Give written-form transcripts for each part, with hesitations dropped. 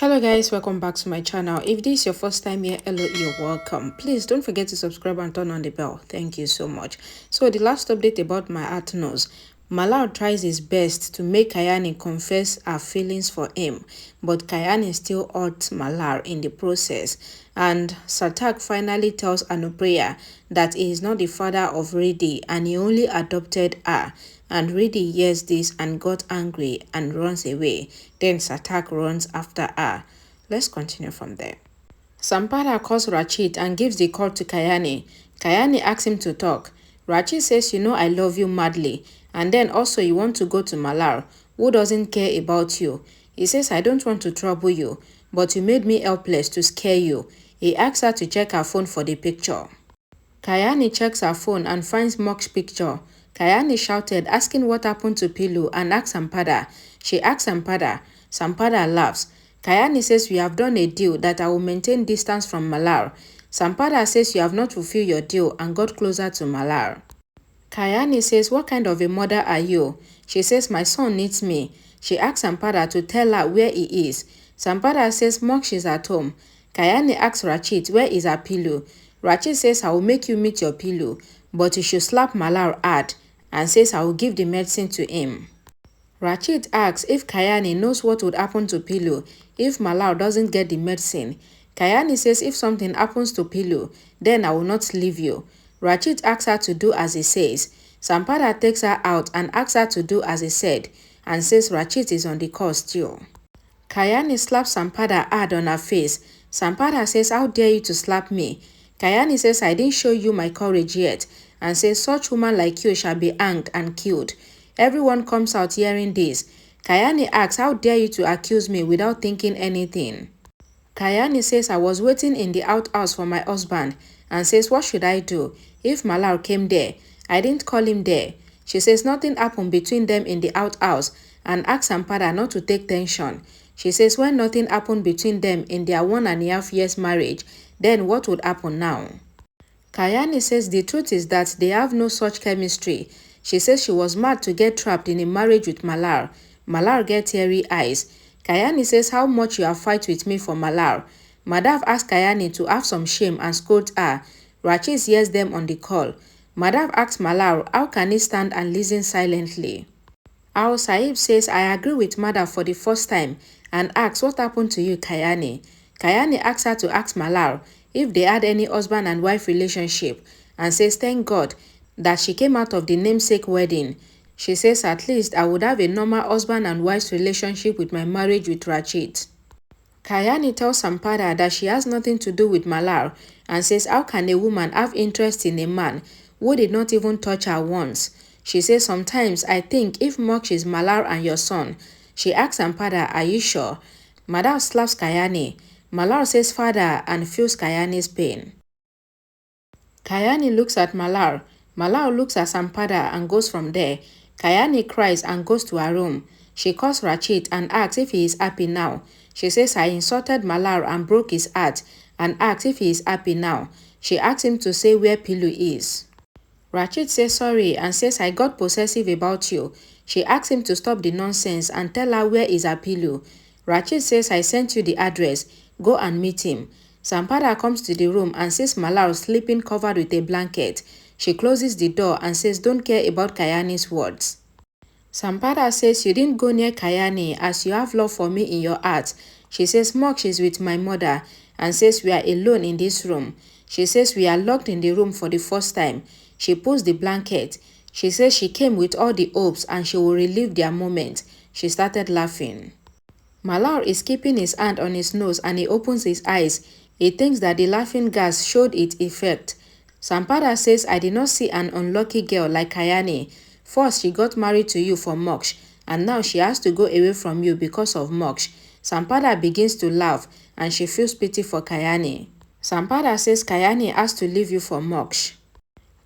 Hello guys, welcome back to my channel. If this is your first time here, hello, you're welcome. Please don't forget to subscribe and turn on the bell. Thank you so much. So the last update about my heart knows, Malal tries his best to make Kalyani confess her feelings for him, but Kalyani still hurts Malal in the process. And Sarthak finally tells Anupriya that he is not the father of Rishi and he only adopted her. And Rishi hears this and got angry and runs away. Then Sarthak runs after her. Let's continue from there. Sampada calls Rachit and gives the call to Kalyani. Kalyani asks him to talk. Rachit says, I love you madly. And then also you want to go to Malal, who doesn't care about you. He says, I don't want to trouble you, but you made me helpless to scare you. He asks her to check her phone for the picture. Kalyani checks her phone and finds Mok's picture. Kalyani shouted, asking what happened to Pilu, and asked Sampada. She asks Sampada. Sampada laughs. Kalyani says, we have done a deal that I will maintain distance from Malal. Sampada says you have not fulfilled your deal and got closer to Malal. Kalyani says, what kind of a mother are you? She says, my son needs me. She asks Sampada to tell her where he is. Sampada says, Mok is at home. Kalyani asks Rachit, where is her Pilu? Rachit says, I will make you meet your Pilu, but you should slap Malal hard, and says I will give the medicine to him. Rachit asks if Kalyani knows what would happen to Pilu if Malal doesn't get the medicine. Kalyani says if something happens to Pilu, then I will not leave you. Rachit asks her to do as he says. Sampada takes her out and asks her to do as he said, and says Rachit is on the call still. Kalyani slaps Sampada hard on her face. Sampada says, how dare you to slap me? Kalyani says, I didn't show you my courage yet, and says, such woman like you shall be hanged and killed. Everyone comes out hearing this. Kalyani asks, how dare you to accuse me without thinking anything? Kalyani says, I was waiting in the outhouse for my husband, and says, what should I do if Malal came there? I didn't call him there. She says nothing happened between them in the outhouse, and asks Sampada not to take tension. She says when nothing happened between them in their 1.5 years marriage, then what would happen now? Kalyani says the truth is that they have no such chemistry. She says she was mad to get trapped in a marriage with Malal. Malal gets hairy eyes. Kalyani says how much you have fight with me for Malal. Madhav asks Kalyani to have some shame and scolds her. Rachit hears them on the call. Madhav asks Malal how can he stand and listen silently. Al Sahib says I agree with Madhav for the first time and asks what happened to you, Kalyani. Kalyani asks her to ask Malal if they had any husband and wife relationship and says thank God that she came out of the namesake wedding. She says at least I would have a normal husband and wife's relationship with my marriage with Rachit. Kalyani tells Sampada that she has nothing to do with Malal and says how can a woman have interest in a man who did not even touch her once? She says sometimes I think if Mok is Malal and your son. She asks Sampada, are you sure? Madhav slaps Kalyani. Malal says father and feels Kalyani's pain. Kalyani looks at Malal. Malal looks at Sampada and goes from there. Kalyani cries and goes to her room. She calls Rachit and asks if he is happy now. She says I insulted Malal and broke his heart and asks if he is happy now. She asks him to say where Pilu is. Rachit says sorry and says I got possessive about you. She asks him to stop the nonsense and tell her where is her Pilu. Rachit says I sent you the address. Go and meet him. Sampada comes to the room and sees Malal sleeping covered with a blanket. She closes the door and says don't care about Kalyani's words. Sampada says you didn't go near Kalyani as you have love for me in your heart. She says Mok is with my mother and says we are alone in this room. She says we are locked in the room for the first time. She pulls the blanket. She says she came with all the hopes and she will relive their moment. She started laughing. Malal is keeping his hand on his nose and he opens his eyes. He thinks that the laughing gas showed its effect. Sampada says, I did not see an unlucky girl like Kalyani. First, she got married to you for Moksh, and now she has to go away from you because of Moksh. Sampada begins to laugh, and she feels pity for Kalyani. Sampada says Kalyani has to leave you for Moksh.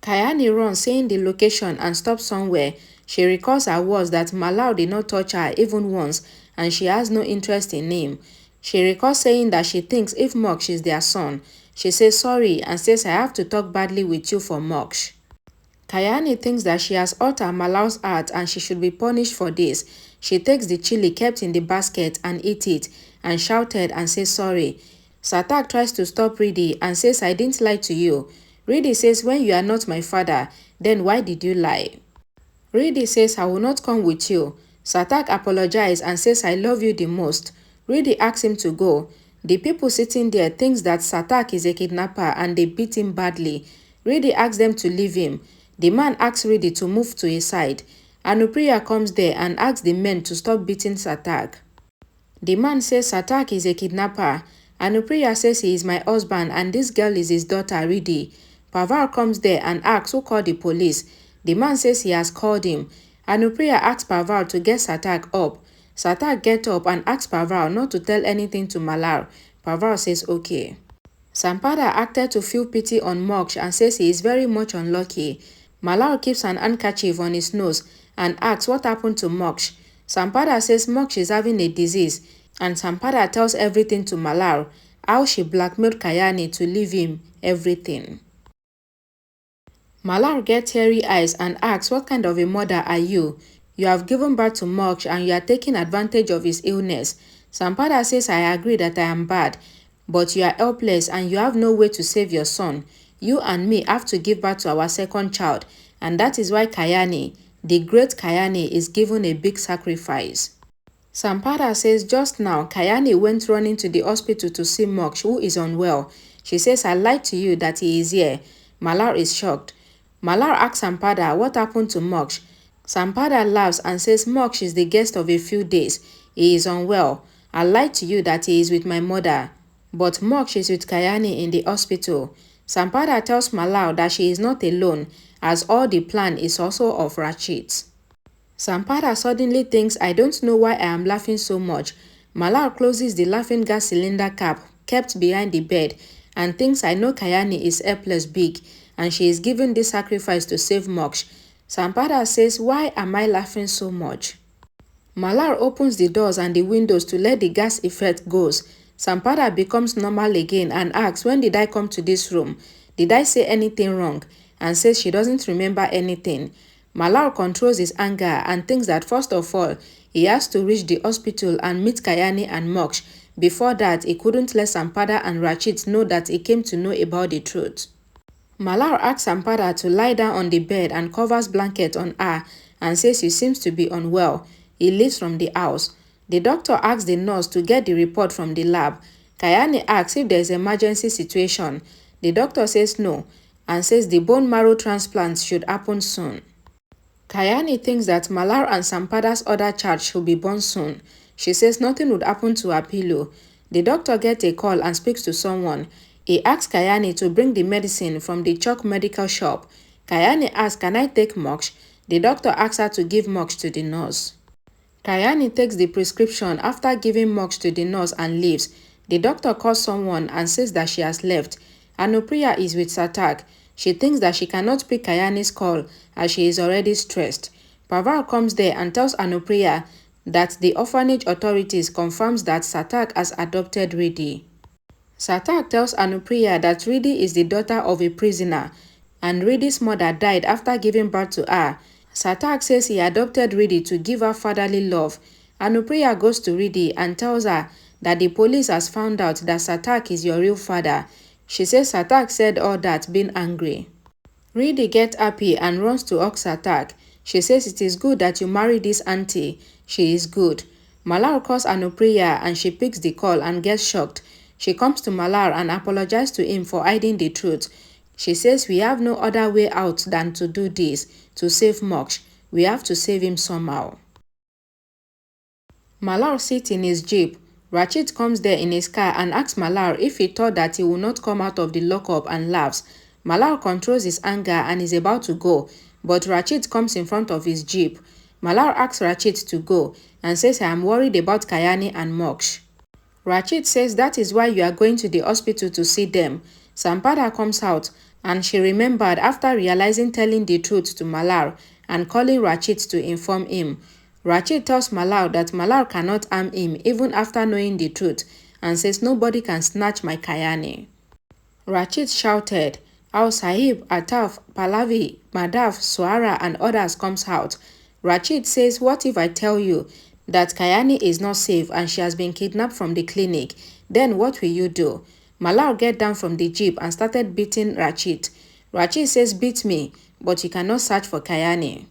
Kalyani runs, saying the location, and stops somewhere. She recalls her words that Malal did not touch her even once, and she has no interest in him. She recalls saying that she thinks if Moksh is their son. She says sorry and says I have to talk badly with you for Moksh. Kalyani thinks that she has hurt Malal's heart and she should be punished for this. She takes the chili kept in the basket and eats it and shouted and says sorry. Sarthak tries to stop Riddhi and says, I didn't lie to you. Riddhi says, when you are not my father, then why did you lie? Riddhi says, I will not come with you. Sarthak apologizes and says, I love you the most. Riddhi asks him to go. The people sitting there thinks that Sarthak is a kidnapper and they beat him badly. Riddhi asks them to leave him. The man asks Riddhi to move to his side. Anupriya comes there and asks the men to stop beating Sarthak. The man says Sarthak is a kidnapper. Anupriya says he is my husband and this girl is his daughter Riddhi. Pavar comes there and asks who called the police. The man says he has called him. Anupriya asks Pavar to get Sarthak up. Sarthak gets up and asks Pavar not to tell anything to Malar. Pavar says okay. Sampada acted to feel pity on Moksh and says he is very much unlucky. Malar keeps an handkerchief on his nose and asks what happened to Moksh. Sampada says Moksh is having a disease and Sampada tells everything to Malar, how she blackmailed Kalyani to leave him everything. Malar gets teary eyes and asks, what kind of a mother are you? You have given birth to Moksh and you are taking advantage of his illness. Sampada says, I agree that I am bad, but you are helpless and you have no way to save your son. You and me have to give birth to our second child, and that is why Kalyani, the great Kalyani, is given a big sacrifice. Sampada says just now Kalyani went running to the hospital to see Moksh, who is unwell. She says, I lied to you that he is here. Malar is shocked. Malar asks Sampada what happened to Moksh. Sampada laughs and says Moksh is the guest of a few days. He is unwell. I lied to you that he is with my mother. But Moksh is with Kalyani in the hospital. Sampada tells Malar that she is not alone, as all the plan is also of Rachit. Sampada suddenly thinks, I don't know why I am laughing so much. Malar closes the laughing gas cylinder cap kept behind the bed and thinks, I know Kalyani is helpless big and she is giving this sacrifice to save Moksh. Sampada says, why am I laughing so much? Malar opens the doors and the windows to let the gas effect goes. Sampada becomes normal again and asks, when did I come to this room? Did I say anything wrong? And says she doesn't remember anything. Malar controls his anger and thinks that first of all, he has to reach the hospital and meet Kalyani and Moksh. Before that, he couldn't let Sampada and Rachit know that he came to know about the truth. Malar asks Sampada to lie down on the bed and covers blanket on her and says she seems to be unwell. He leaves from the house. The doctor asks the nurse to get the report from the lab. Kalyani asks if there is an emergency situation. The doctor says no and says the bone marrow transplant should happen soon. Kalyani thinks that Malar and Sampada's other child should be born soon. She says nothing would happen to her pillow. The doctor gets a call and speaks to someone. He asks Kalyani to bring the medicine from the chalk medical shop. Kalyani asks, can I take Moksh? The doctor asks her to give Moksh to the nurse. Kalyani takes the prescription after giving Moksh to the nurse and leaves. The doctor calls someone and says that she has left. Anupriya is with Sarthak. She thinks that she cannot pick Kalyani's call as she is already stressed. Pavar comes there and tells Anupriya that the orphanage authorities confirms that Sarthak has adopted Riddhi. Sarthak tells Anupriya that Riddhi is the daughter of a prisoner and Riddhi's mother died after giving birth to her. Sarthak says he adopted Riddhi to give her fatherly love. Anupriya goes to Riddhi and tells her that the police has found out that Sarthak is your real father. She says Sarthak said all that being angry. Riddhi gets happy and runs to hug Sarthak. She says it is good that you married this auntie. She is good. Malar calls Anupriya and she picks the call and gets shocked. She comes to Malar and apologizes to him for hiding the truth. She says we have no other way out than to do this, to save Moksh. We have to save him somehow. Malar sits in his jeep. Rachit comes there in his car and asks Malar if he thought that he would not come out of the lockup and laughs. Malar controls his anger and is about to go, but Rachit comes in front of his jeep. Malar asks Rachit to go and says, I am worried about Kalyani and Moksh. Rachit says that is why you are going to the hospital to see them. Sampada comes out and she remembered after realizing telling the truth to Malar and calling Rachit to inform him. Rachit tells Malar that Malar cannot harm him even after knowing the truth and says nobody can snatch my Kalyani. Rachit shouted. Al Sahib, Ataf, Pallavi, Madhav, Swara and others comes out. Rachit says, what if I tell you that Kalyani is not safe and she has been kidnapped from the clinic, then what will you do? Malal get down from the jeep and started beating Rachit. Rachit says, beat me, but you cannot search for Kalyani.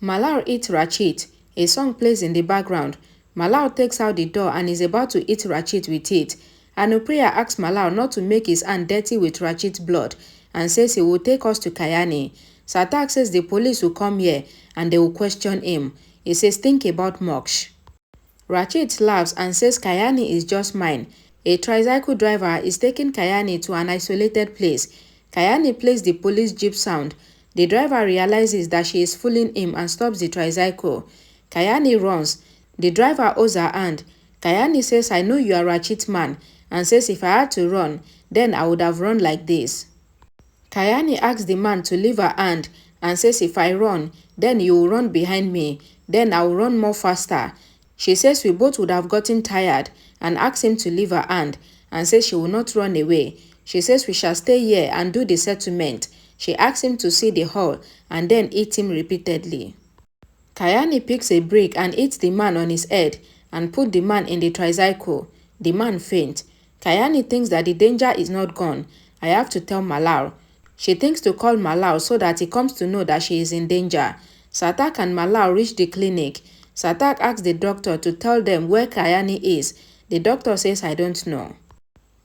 Malal eats Rachit. A song plays in the background. Malal takes out the door and is about to eat Rachit with it. Anupriya asks Malal not to make his hand dirty with Rachit's blood and says he will take us to Kalyani. Sarthak says the police will come here and they will question him. He says, think about Moksh. Rachit laughs and says Kalyani is just mine. A tricycle driver is taking Kalyani to an isolated place. Kalyani plays the police jeep sound. The driver realizes that she is fooling him and stops the tricycle. Kalyani runs. The driver owes her hand. Kalyani says, I know you are Rachit man, and says if I had to run, then I would have run like this. Kalyani asks the man to leave her hand and says if I run, then you will run behind me, then I will run more faster. She says we both would have gotten tired and asks him to leave her hand and says she will not run away. She says we shall stay here and do the settlement. She asks him to see the hall and then eat him repeatedly. Kalyani picks a brick and hits the man on his head and put the man in the tricycle. The man faints. Kalyani thinks that the danger is not gone. I have to tell Malal. She thinks to call Malal so that he comes to know that she is in danger. Sarthak and Malal reach the clinic. Sarthak asks the doctor to tell them where Kalyani is. The doctor says, I don't know.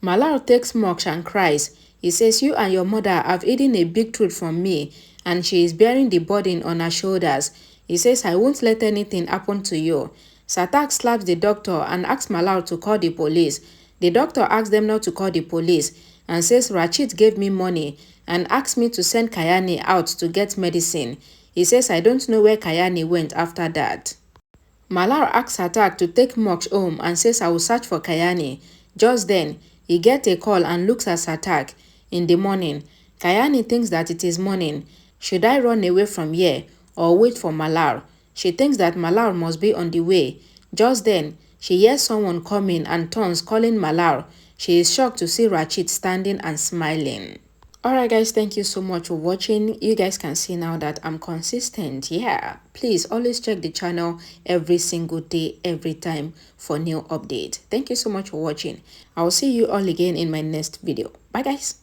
Malal takes Moksh and cries. He says, you and your mother have hidden a big truth from me, and she is bearing the burden on her shoulders. He says, I won't let anything happen to you. Sarthak slaps the doctor and asks Malal to call the police. The doctor asks them not to call the police and says Rachit gave me money and asked me to send Kalyani out to get medicine. He says I don't know where Kalyani went after that. Malal asks Sarthak to take Moksh home and says I will search for Kalyani. Just then, he gets a call and looks at Sarthak. In the morning, Kalyani thinks that it is morning. Should I run away from here or wait for Malal? She thinks that Malal must be on the way. Just then, she hears someone coming and turns, calling Malal. She is shocked to see Rachit standing and smiling. Alright guys, thank you so much for watching. You guys can see now that I'm consistent. Yeah, please always check the channel every single day, every time for new update. Thank you so much for watching. I will see you all again in my next video. Bye guys.